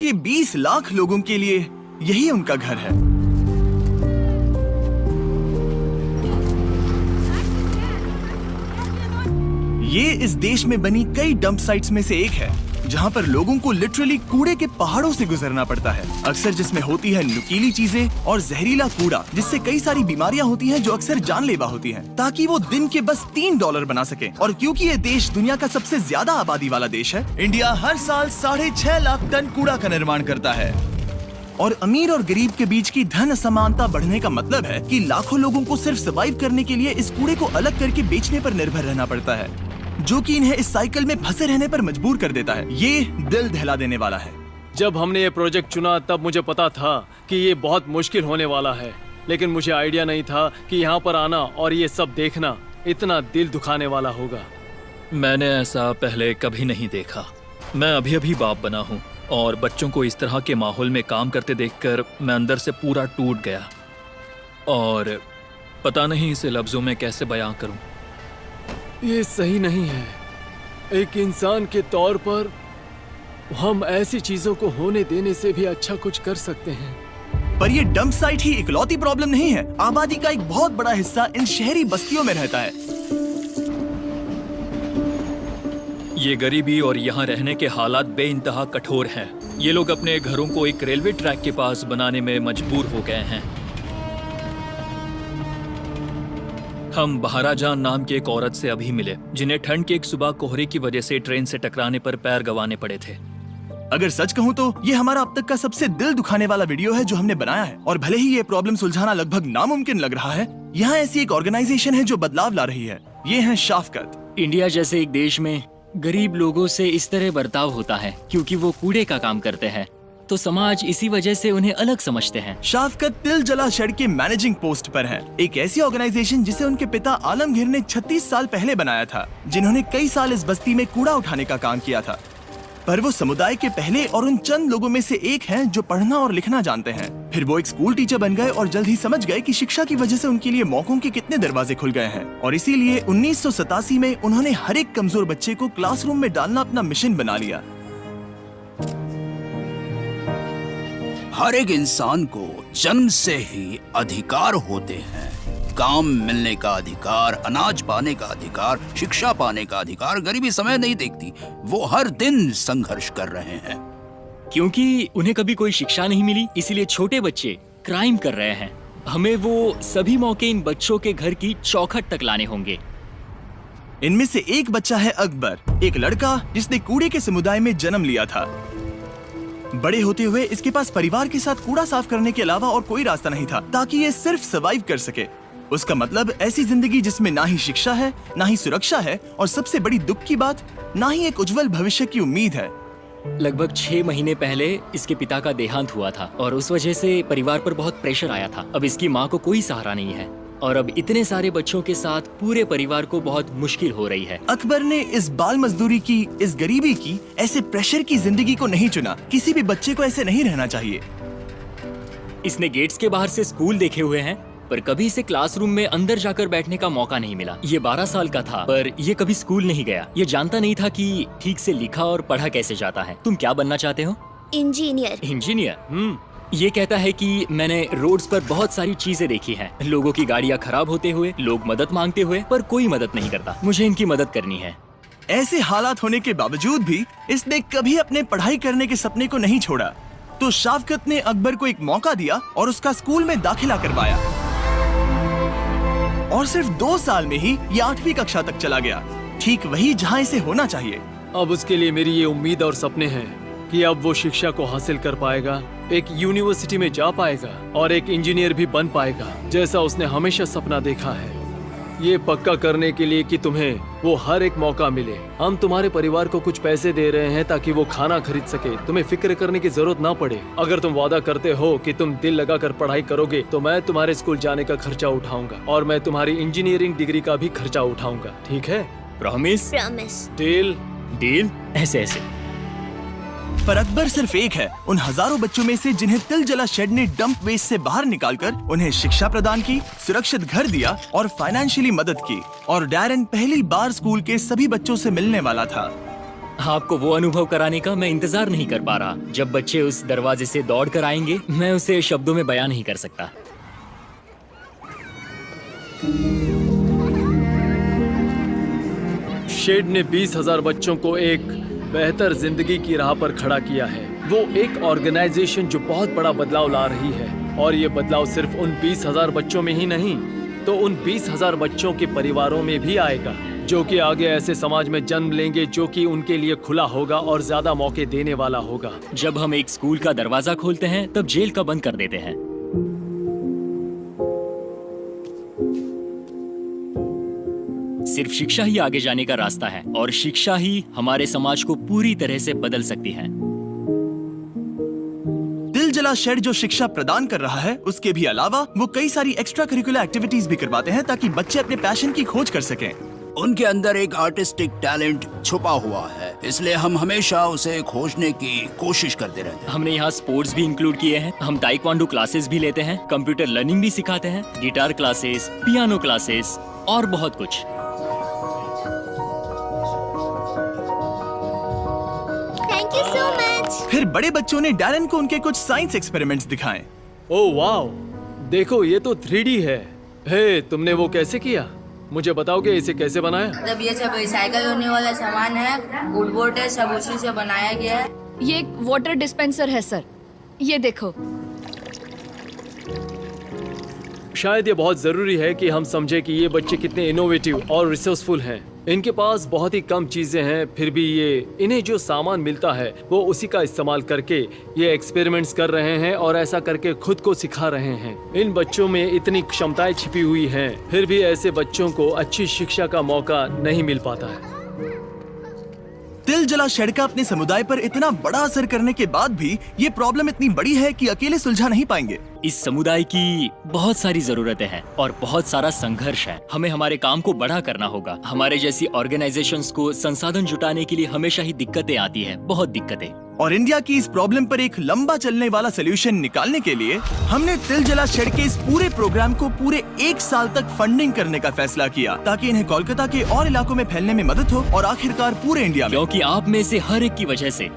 ये 20 लाख लोगों के लिए यही उनका घर है। ये इस देश में बनी कई डंप साइट्स में से एक है, जहाँ पर लोगों को लिटरली कूड़े के पहाड़ों से गुजरना पड़ता है, अक्सर जिसमें होती है नुकीली चीजें और जहरीला कूड़ा, जिससे कई सारी बीमारियां होती हैं जो अक्सर जानलेवा होती हैं, ताकि वो दिन के बस $3 बना सके। और क्योंकि ये देश दुनिया का सबसे ज्यादा आबादी वाला देश है, इंडिया हर साल 6.5 लाख टन कूड़ा का निर्माण करता है। और अमीर और गरीब के बीच की धन असमानता बढ़ने का मतलब है कि लाखों लोगों को सिर्फ सर्वाइव करने के लिए इस कूड़े को अलग करके बेचने पर निर्भर रहना पड़ता है, जो कि इन्हें इस साइकिल में फंसे रहने पर मजबूर कर देता है। ये दिल दहला देने वाला है। जब हमने ये प्रोजेक्ट चुना तब मुझे पता था कि ये बहुत मुश्किल होने वाला है, लेकिन मुझे आइडिया नहीं था कि यहाँ पर आना और ये सब देखना इतना दिल दुखाने वाला होगा। मैंने ऐसा पहले कभी नहीं देखा। मैं अभी अभी बाप बना हूँ और बच्चों को इस तरह के माहौल में काम करते देखकर मैं अंदर से पूरा टूट गया और पता नहीं इसे लफ्जों में कैसे बयां करूं। ये सही नहीं है। एक इंसान के तौर पर हम ऐसी चीजों को होने देने से भी अच्छा कुछ कर सकते हैं। पर ये डंप साइट ही इकलौती प्रॉब्लम नहीं है। आबादी का एक बहुत बड़ा हिस्सा इन शहरी बस्तियों में रहता है। ये गरीबी और यहाँ रहने के हालात बेइंतहा कठोर हैं। ये लोग अपने घरों को एक रेलवे ट्रैक के पास बनाने में मजबूर हो गए हैं। हम बहाराजान नाम की एक औरत से अभी मिले, जिन्हें ठंड की एक सुबह कोहरे की वजह से ट्रेन से टकराने पर पैर गंवाने पड़े थे। अगर सच कहूँ तो ये हमारा अब तक का सबसे दिल दुखाने वाला वीडियो है जो हमने बनाया है। और भले ही ये प्रॉब्लम सुलझाना लगभग नामुमकिन लग रहा है, यहाँ ऐसी एक ऑर्गेनाइजेशन है जो बदलाव ला रही है। ये है शाफकत। इंडिया जैसे एक देश में गरीब लोगों से इस तरह बर्ताव होता है क्योंकि वो कूड़े का काम करते हैं, तो समाज इसी वजह से उन्हें अलग समझते हैं। शाफकत तिल जला शेड के मैनेजिंग पोस्ट पर है, एक ऐसी ऑर्गेनाइजेशन जिसे उनके पिता आलमगीर ने 36 साल पहले बनाया था, जिन्होंने कई साल इस बस्ती में कूड़ा उठाने का काम किया था। पर वो समुदाय के पहले और उन चंद लोगों में से एक हैं जो पढ़ना और लिखना जानते हैं। फिर वो एक स्कूल टीचर बन गए और जल्द ही समझ गए कि शिक्षा की वजह से उनके लिए मौकों के कितने दरवाजे खुल गए हैं। और इसीलिए 1987 में उन्होंने हर एक कमजोर बच्चे को क्लासरूम में डालना अपना मिशन बना लिया। हर एक इंसान को जन्म से ही अधिकार होते हैं। काम मिलने का अधिकार, अनाज पाने का अधिकार, शिक्षा पाने का अधिकार। गरीबी समय नहीं देखती, वो हर दिन संघर्ष कर रहे हैं। क्योंकि उन्हें कभी कोई शिक्षा नहीं मिली, इसीलिए छोटे बच्चे क्राइम कर रहे हैं। हमें वो सभी मौके इन बच्चों के घर की चौखट तक लाने होंगे। इनमें से एक बच्चा है अकबर, एक लड़का जिसने कूड़े के समुदाय में जन्म लिया था। बड़े होते हुए इसके पास परिवार के साथ कूड़ा साफ करने के अलावा और कोई रास्ता नहीं था ताकि ये सिर्फ सर्वाइव कर सके। उसका मतलब ऐसी जिंदगी जिसमें ना ही शिक्षा है, ना ही सुरक्षा है, और सबसे बड़ी दुख की बात, ना ही एक उज्जवल भविष्य की उम्मीद है। लगभग 6 महीने पहले इसके पिता का देहांत हुआ था और उस वजह से परिवार पर बहुत प्रेशर आया था। अब इसकी माँ को कोई सहारा नहीं है और अब इतने सारे बच्चों के साथ पूरे परिवार को बहुत मुश्किल हो रही है। अकबर ने इस बाल मजदूरी की, इस गरीबी की, ऐसे प्रेशर की जिंदगी को नहीं चुना। किसी भी बच्चे को ऐसे नहीं रहना चाहिए। इसने गेट्स के बाहर से स्कूल देखे हुए हैं, पर कभी इसे क्लासरूम में अंदर जाकर बैठने का मौका नहीं मिला। ये 12 साल का था, पर ये कभी स्कूल नहीं गया। ये जानता नहीं था कि ठीक से लिखा और पढ़ा कैसे जाता है। तुम क्या बनना चाहते हो? इंजीनियर। इंजीनियर। ये कहता है कि मैंने रोड्स पर बहुत सारी चीजें देखी हैं, लोगों की गाड़ियाँ खराब होते हुए, लोग मदद मांगते हुए, पर कोई मदद नहीं करता। मुझे इनकी मदद करनी है। ऐसे हालात होने के बावजूद भी इसने कभी अपने पढ़ाई करने के सपने को नहीं छोड़ा। तो शाफकत ने अकबर को एक मौका दिया और उसका स्कूल में दाखिला करवाया। और सिर्फ 2 साल में ही ये 8वीं कक्षा तक चला गया, ठीक वही जहाँ इसे होना चाहिए। अब उसके लिए मेरी ये उम्मीद और सपने हैं कि अब वो शिक्षा को हासिल कर पाएगा, एक यूनिवर्सिटी में जा पाएगा और एक इंजीनियर भी बन पाएगा, जैसा उसने हमेशा सपना देखा है। ये पक्का करने के लिए कि तुम्हें वो हर एक मौका मिले, हम तुम्हारे परिवार को कुछ पैसे दे रहे हैं ताकि वो खाना खरीद सके, तुम्हें फिक्र करने की जरूरत ना पड़े। अगर तुम वादा करते हो कि तुम दिल लगाकर पढ़ाई करोगे तो मैं तुम्हारे स्कूल जाने का खर्चा उठाऊंगा और मैं तुम्हारी इंजीनियरिंग डिग्री का भी खर्चा उठाऊंगा। ठीक है? प्रॉमिस? प्रॉमिस। डील? डील? ऐसे। पर अकबर सिर्फ एक है उन हजारों बच्चों में से जिन्हें तिल जला शेड ने डंप वेस्ट से बाहर निकालकर उन्हें शिक्षा प्रदान की, सुरक्षित घर दिया और फाइनेंशियली मदद की। और डैरन पहली बार स्कूल के सभी बच्चों से मिलने वाला था। आपको वो अनुभव कराने का मैं इंतजार नहीं कर पा रहा। जब बच्चे उस दरवाजे से दौड़ कर आएंगे, मैं उसे शब्दों में बयान नहीं कर सकता। शेड ने 20,000 बच्चों को एक बेहतर जिंदगी की राह पर खड़ा किया है। वो एक ऑर्गेनाइजेशन जो बहुत बड़ा बदलाव ला रही है, और ये बदलाव सिर्फ उन 20,000 बच्चों में ही नहीं, तो उन 20,000 बच्चों के परिवारों में भी आएगा, जो कि आगे ऐसे समाज में जन्म लेंगे जो कि उनके लिए खुला होगा और ज्यादा मौके देने वाला होगा। जब हम एक स्कूल का दरवाजा खोलते हैं, तब जेल का बंद कर देते हैं। सिर्फ शिक्षा ही आगे जाने का रास्ता है, और शिक्षा ही हमारे समाज को पूरी तरह से बदल सकती है। दिल जला शेड जो शिक्षा प्रदान कर रहा है, उसके भी अलावा वो कई सारी एक्स्ट्रा करिकुलर एक्टिविटीज भी करवाते हैं ताकि बच्चे अपने पैशन की खोज कर सकें। उनके अंदर एक आर्टिस्टिक टैलेंट छुपा हुआ है, इसलिए हम हमेशा उसे खोजने की कोशिश करते रहते हैं। हमने यहाँ स्पोर्ट्स भी इंक्लूड किए हैं। हम ताइक्वांडो क्लासेस भी लेते हैं, कंप्यूटर लर्निंग भी सिखाते हैं, गिटार क्लासेस, पियानो क्लासेस और बहुत कुछ। Thank you so much. फिर बड़े बच्चों ने डैरन को उनके कुछ साइंस एक्सपेरिमेंट्स दिखाए। ओह वाओ, देखो ये तो 3D है। हे, तुमने वो कैसे किया? मुझे बताओगे इसे कैसे बनाया? मतलब ये सब रिसाइकल होने वाला सामान है, वुडबोर्ड है, सब उसी से बनाया गया है। ये एक वाटर डिस्पेंसर है सर, ये देखो। शायद ये बहुत जरूरी है कि हम समझे कि ये बच्चे कितने इनोवेटिव और रिसोर्सफुल हैं। इनके पास बहुत ही कम चीजें हैं, फिर भी इन्हें जो सामान मिलता है वो उसी का इस्तेमाल करके ये एक्सपेरिमेंट्स कर रहे हैं और ऐसा करके खुद को सिखा रहे हैं। इन बच्चों में इतनी क्षमताएं छिपी हुई हैं, फिर भी ऐसे बच्चों को अच्छी शिक्षा का मौका नहीं मिल पाता है। दिल जला शेड का अपने समुदाय पर इतना बड़ा असर करने के बाद भी ये प्रॉब्लम इतनी बड़ी है कि अकेले सुलझा नहीं पाएंगे। इस समुदाय की बहुत सारी जरूरतें हैं और बहुत सारा संघर्ष है। हमें हमारे काम को बड़ा करना होगा। हमारे जैसी ऑर्गेनाइजेशंस को संसाधन जुटाने के लिए हमेशा ही दिक्कतें आती है, बहुत दिक्कतें। और इंडिया की इस प्रॉब्लम पर एक लंबा चलने वाला सोल्यूशन निकालने के लिए हमने दिल जला शेड के इस पूरे प्रोग्राम को पूरे 1 साल तक फंडिंग करने का फैसला किया, ताकि इन्हें कोलकाता के और इलाकों में फैलने में मदद हो और आखिरकार पूरे इंडिया में। क्योंकि आप में से हर एक की वजह से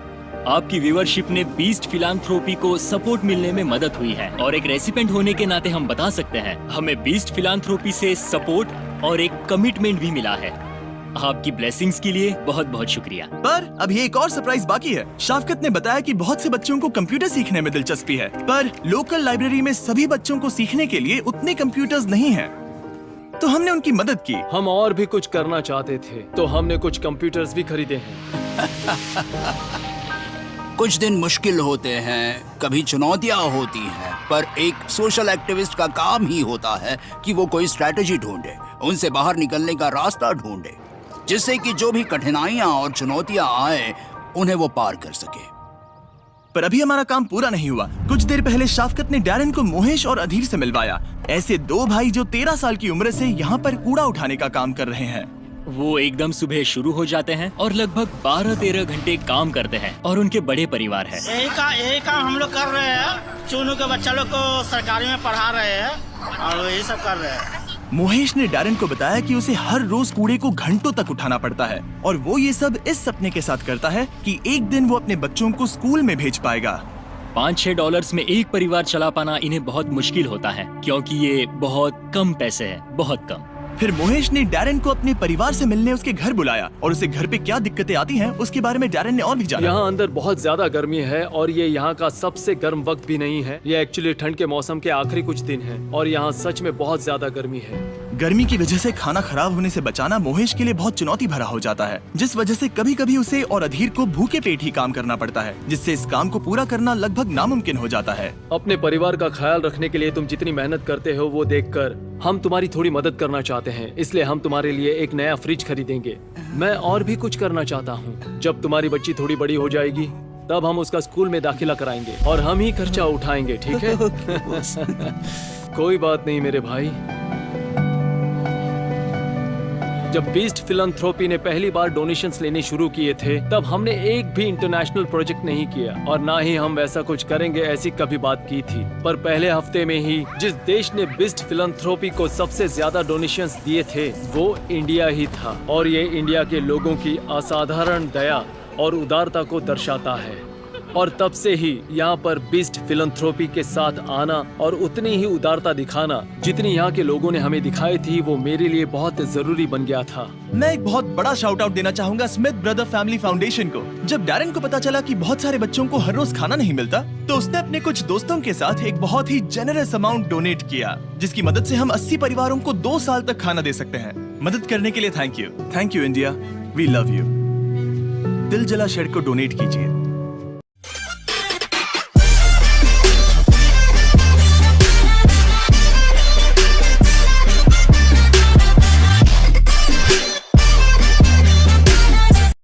आपकी व्यूअरशिप ने बीस्ट फिलांथ्रोपी को सपोर्ट मिलने में मदद हुई है, और एक रेसिपेंट होने के नाते हम बता सकते हैं हमें बीस्ट फिलांथ्रोपी से सपोर्ट और एक कमिटमेंट भी मिला है। आपकी ब्लेसिंग्स के लिए बहुत बहुत शुक्रिया। पर अब ये एक और सरप्राइज बाकी है। शाफकत ने बताया कि बहुत से बच्चों को कंप्यूटर सीखने में दिलचस्पी है, पर लोकल लाइब्रेरी में सभी बच्चों को सीखने के लिए उतने कंप्यूटर्स नहीं हैं। तो हमने उनकी मदद की। हम और भी कुछ करना चाहते थे, तो हमने कुछ कंप्यूटर्स भी खरीदे हैं। कुछ दिन मुश्किल होते हैं, कभी चुनौतियां होती हैं, पर एक सोशल एक्टिविस्ट का काम ही होता है कि वो कोई स्ट्रैटेजी ढूंढे, उनसे बाहर निकलने का रास्ता ढूंढे, जिससे कि जो भी कठिनाइयां और चुनौतियां आए उन्हें वो पार कर सके। पर अभी हमारा काम पूरा नहीं हुआ। कुछ देर पहले शाफकत ने डैरन को मोहेश और अधीर से मिलवाया, ऐसे 2 भाई जो 13 साल की उम्र से यहाँ पर कूड़ा उठाने का काम कर रहे हैं। वो एकदम सुबह शुरू हो जाते हैं और लगभग 12-13 घंटे काम करते हैं, और उनके बड़े परिवार है। यही काम हम लोग कर रहे हैं। चूनू के बच्चा लोग को सरकारी में पढ़ा रहे हैं और यही सब कर रहे हैं। मोहेश ने डैरन को बताया कि उसे हर रोज कूड़े को घंटों तक उठाना पड़ता है, और वो ये सब इस सपने के साथ करता है कि एक दिन वो अपने बच्चों को स्कूल में भेज पाएगा। $5-6 में एक परिवार चला पाना इन्हें बहुत मुश्किल होता है, क्योंकि ये बहुत कम पैसे है, बहुत कम। फिर मोहेश ने डैरन को अपने परिवार से मिलने उसके घर बुलाया, और उसे घर पे क्या दिक्कतें आती हैं उसके बारे में डैरन ने और भी जाना। यहाँ अंदर बहुत ज्यादा गर्मी है, और ये यहाँ का सबसे गर्म वक्त भी नहीं है। ये एक्चुअली ठंड के मौसम के आखिरी कुछ दिन है, और यहाँ सच में बहुत ज्यादा गर्मी है। गर्मी की वजह से खाना खराब होने से बचाना मोहेश के लिए बहुत चुनौती भरा हो जाता है, जिस वजह से कभी कभी उसे और अधीर को भूखे पेट ही काम करना पड़ता है, जिससे इस काम को पूरा करना लगभग नामुमकिन हो जाता है। अपने परिवार का ख्याल रखने के लिए तुम जितनी मेहनत करते हो वो देखकर हम तुम्हारी थोड़ी मदद करना चाहते हैं, इसलिए हम तुम्हारे लिए एक नया फ्रिज खरीदेंगे। मैं और भी कुछ करना चाहता हूँ। जब तुम्हारी बच्ची थोड़ी बड़ी हो जाएगी तब हम उसका स्कूल में दाखिला कराएंगे, और हम ही खर्चा उठाएंगे, ठीक है? कोई बात नहीं मेरे भाई। जब बीस्ट फिलैंथ्रोपी ने पहली बार डोनेशंस लेने शुरू किए थे, तब हमने एक भी इंटरनेशनल प्रोजेक्ट नहीं किया, और ना ही हम वैसा कुछ करेंगे ऐसी कभी बात की थी। पर पहले हफ्ते में ही जिस देश ने बीस्ट फिलैंथ्रोपी को सबसे ज्यादा डोनेशंस दिए थे वो इंडिया ही था, और ये इंडिया के लोगों की असाधारण दया और उदारता को दर्शाता है। और तब से ही यहाँ पर बीस्ट फिलंथ्रोपी के साथ आना और उतनी ही उदारता दिखाना जितनी यहाँ के लोगों ने हमें दिखाई थी, वो मेरे लिए बहुत जरूरी बन गया था। मैं एक बहुत बड़ा शाउट आउट देना चाहूंगा स्मिथ ब्रदर फैमिली फाउंडेशन को। जब डैरन को पता चला कि बहुत सारे बच्चों को हर रोज खाना नहीं मिलता, तो उसने अपने कुछ दोस्तों के साथ एक बहुत ही जेनरस अमाउंट डोनेट किया, जिसकी मदद से हम 80 परिवारों को 2 साल तक खाना दे सकते हैं। मदद करने के लिए thank you India, we love you. दिल जला शेड को डोनेट कीजिए।